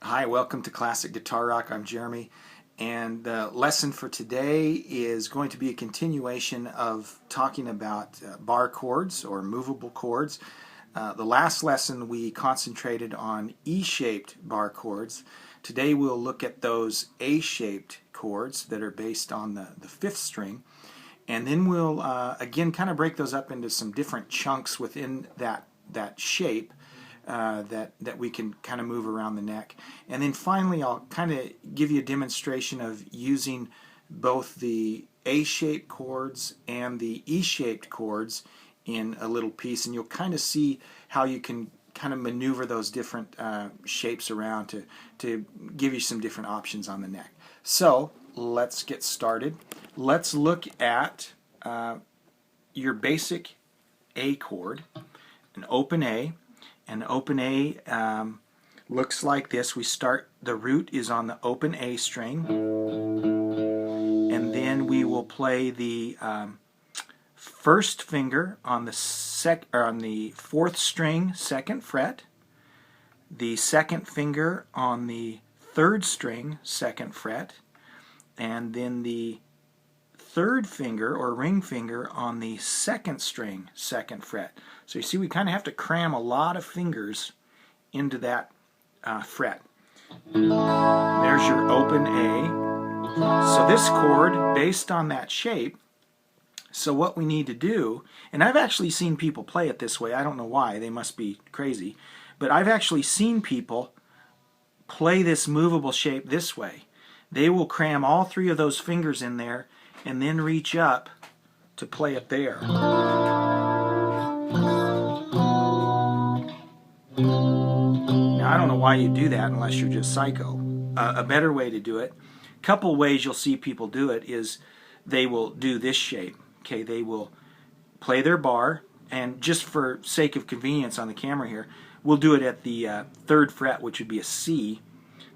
Hi, welcome to Classic Guitar Rock. I'm Jeremy, and the lesson for today is going to be a continuation of talking about bar chords or movable chords. The last lesson we concentrated on E-shaped bar chords. Today we'll look at those A-shaped chords that are based on the fifth string, and then we'll again kind of break those up into some different chunks within that shape. That we can kind of move around the neck. And then finally I'll kind of give you a demonstration of using both the A-shaped chords and the E-shaped chords in a little piece, and you'll kind of see how you can kind of maneuver those different shapes around to give you some different options on the neck. So let's get started. Let's look at your basic A chord, an open A. And open A looks like this. We start, the root is on the open A string, and then we will play the first finger on the fourth string, second fret, the second finger on the third string, second fret, and then the third finger or ring finger on the second string, second fret. So you see, we kind of have to cram a lot of fingers into that fret. There's your open A. So this chord, based on that shape, so what we need to do, and I've actually seen people play it this way. I don't know why, they must be crazy, but I've actually seen people play this movable shape this way. They will cram all three of those fingers in there and then reach up to play it there. Now, I don't know why you do that unless you're just psycho. A better way to do it, a couple ways you'll see people do it, is they will do this shape. Okay, they will play their bar, and just for sake of convenience on the camera here, we'll do it at the third fret, which would be a C.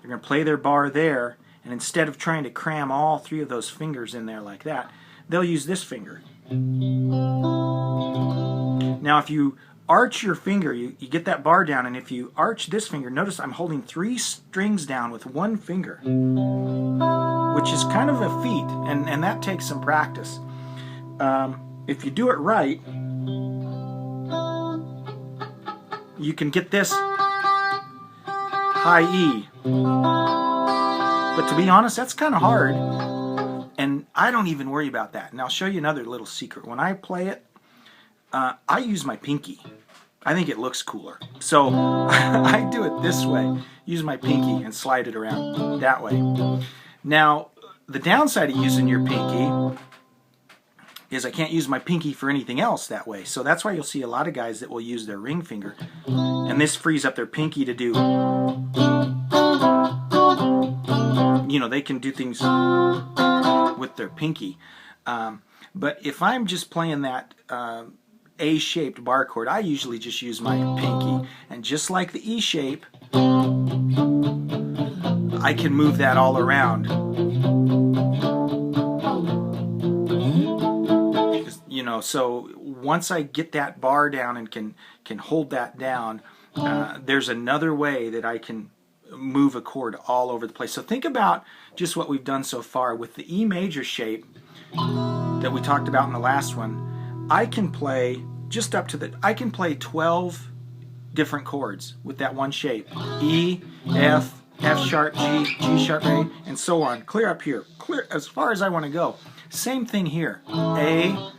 They're going to play their bar there, and instead of trying to cram all three of those fingers in there like that, they'll use this finger. Now if you arch your finger, you get that bar down, and if you arch this finger, notice I'm holding three strings down with one finger, which is kind of a feat, and that takes some practice. If you do it right, you can get this high E. But to be honest, that's kind of hard, and I don't even worry about that. And I'll show you another little secret. When I play it, I use my pinky. I think it looks cooler. So I do it this way. Use my pinky and slide it around that way. Now, the downside of using your pinky is I can't use my pinky for anything else that way. So that's why you'll see a lot of guys that will use their ring finger, and this frees up their pinky to do, you know, they can do things with their pinky. But if I'm just playing that A-shaped bar chord, I usually just use my pinky. And just like the E shape, I can move that all around. You know, so once I get that bar down and can hold that down, there's another way that I can move a chord all over the place. So think about just what we've done so far with the E major shape that we talked about in the last one. I can play just up to I can play 12 different chords with that one shape. E, F, F sharp, G, G sharp, A, and so on. Clear up here. Clear as far as I want to go. Same thing here. A,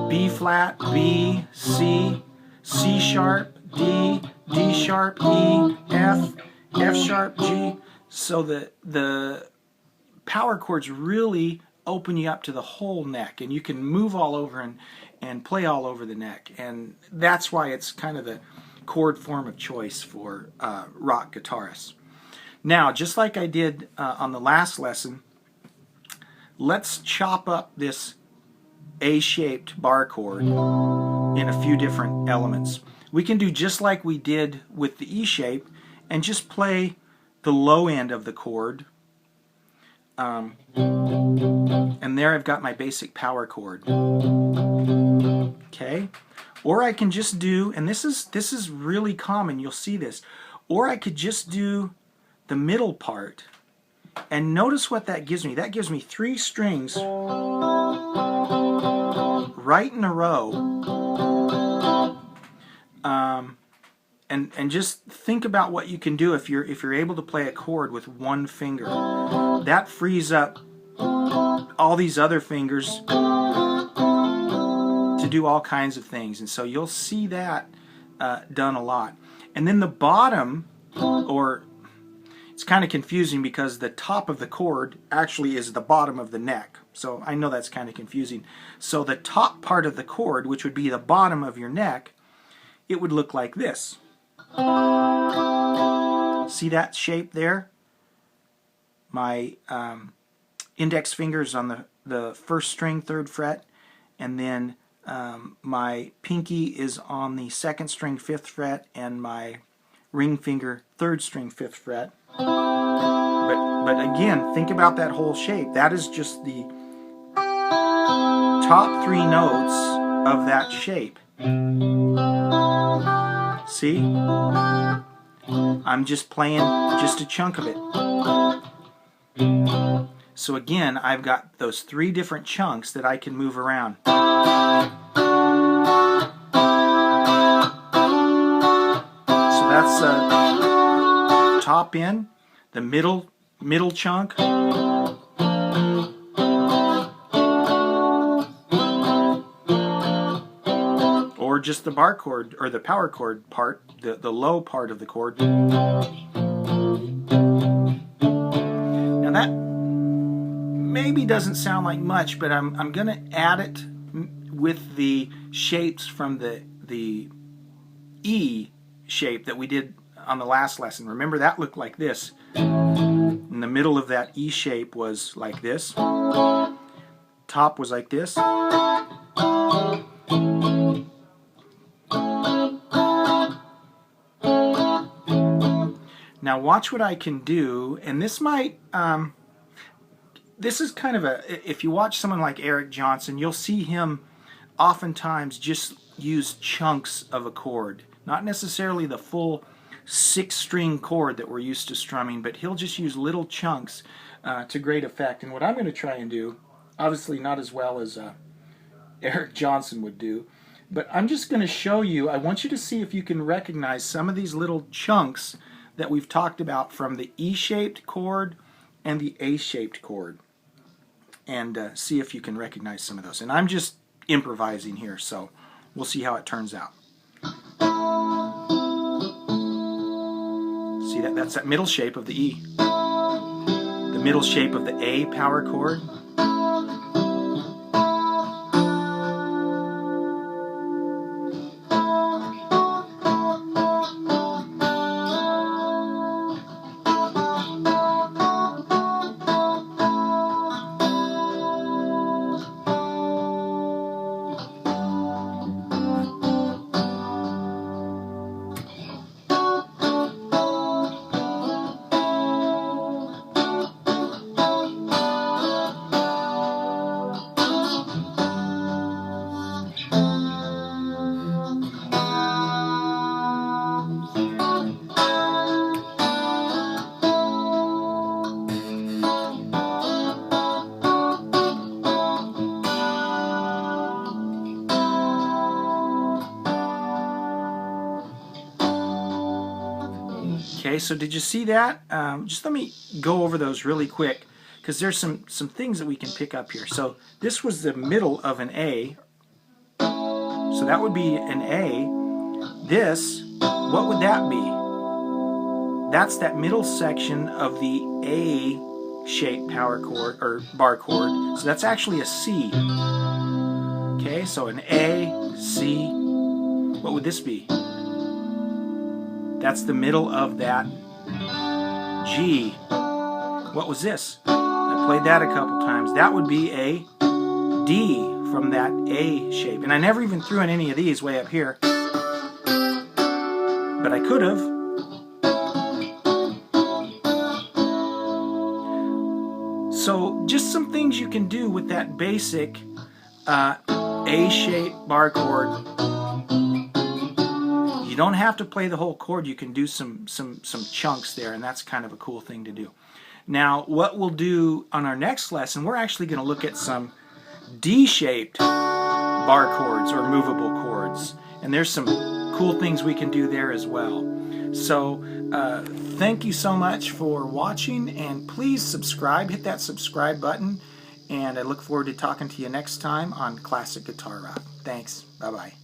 B flat, B, C, C sharp, D, D sharp, E, F, F sharp, G. So the power chords really open you up to the whole neck, and you can move all over and play all over the neck, and that's why it's kind of the chord form of choice for rock guitarists. Now, just like I did on the last lesson, let's chop up this A-shaped bar chord in a few different elements. We can do just like we did with the E shape and just play the low end of the chord, and there I've got my basic power chord. Okay, or I can just do, and this is really common, you'll see this, or I could just do the middle part, and notice what that gives me. That gives me 3 strings right in a row. And just think about what you can do if you're able to play a chord with one finger. That frees up all these other fingers to do all kinds of things, and so you'll see that done a lot. And then the bottom, or it's kind of confusing because the top of the chord actually is the bottom of the neck. So I know that's kind of confusing. So the top part of the chord, which would be the bottom of your neck, it would look like this. See that shape there? My index finger is on the first string, 3rd fret, and then my pinky is on the 2nd string, 5th fret, and my ring finger, 3rd string, 5th fret. But again, think about that whole shape. That is just the top 3 notes of that shape. See? I'm just playing just a chunk of it. So again, I've got those 3 different chunks that I can move around. So that's top in, the middle chunk, or just the bar chord or the power chord part, the low part of the chord. Now that maybe doesn't sound like much, but I'm going to add it with the shapes from the E shape that we did on the last lesson. Remember, that looked like this. In the middle of that E shape was like this. Top was like this. Now watch what I can do, and this might, this is kind of if you watch someone like Eric Johnson, you'll see him oftentimes just use chunks of a chord. Not necessarily the full 6-string chord that we're used to strumming, but he'll just use little chunks to great effect. And what I'm going to try and do, obviously not as well as Eric Johnson would do, but I'm just going to show you, I want you to see if you can recognize some of these little chunks that we've talked about from the E-shaped chord and the A-shaped chord, and see if you can recognize some of those. And I'm just improvising here, so we'll see how it turns out. See that's that middle shape of the E, the middle shape of the A power chord. Okay, so did you see that? Just let me go over those really quick, because there's some things that we can pick up here. So this was the middle of an A, so that would be an A. This, what would that be? That's that middle section of the A-shaped power chord, or bar chord, so that's actually a C. Okay, so an A, C, what would this be? That's the middle of that G. What was this? I played that a couple times. That would be a D from that A shape. And I never even threw in any of these way up here, but I could have. So just some things you can do with that basic A-shaped bar chord. You don't have to play the whole chord. You can do some chunks there, and that's kind of a cool thing to do. Now, what we'll do on our next lesson, we're actually going to look at some D-shaped bar chords or movable chords. And there's some cool things we can do there as well. So thank you so much for watching, and please subscribe, hit that subscribe button, and I look forward to talking to you next time on Classic Guitar Rock. Thanks. Bye-bye.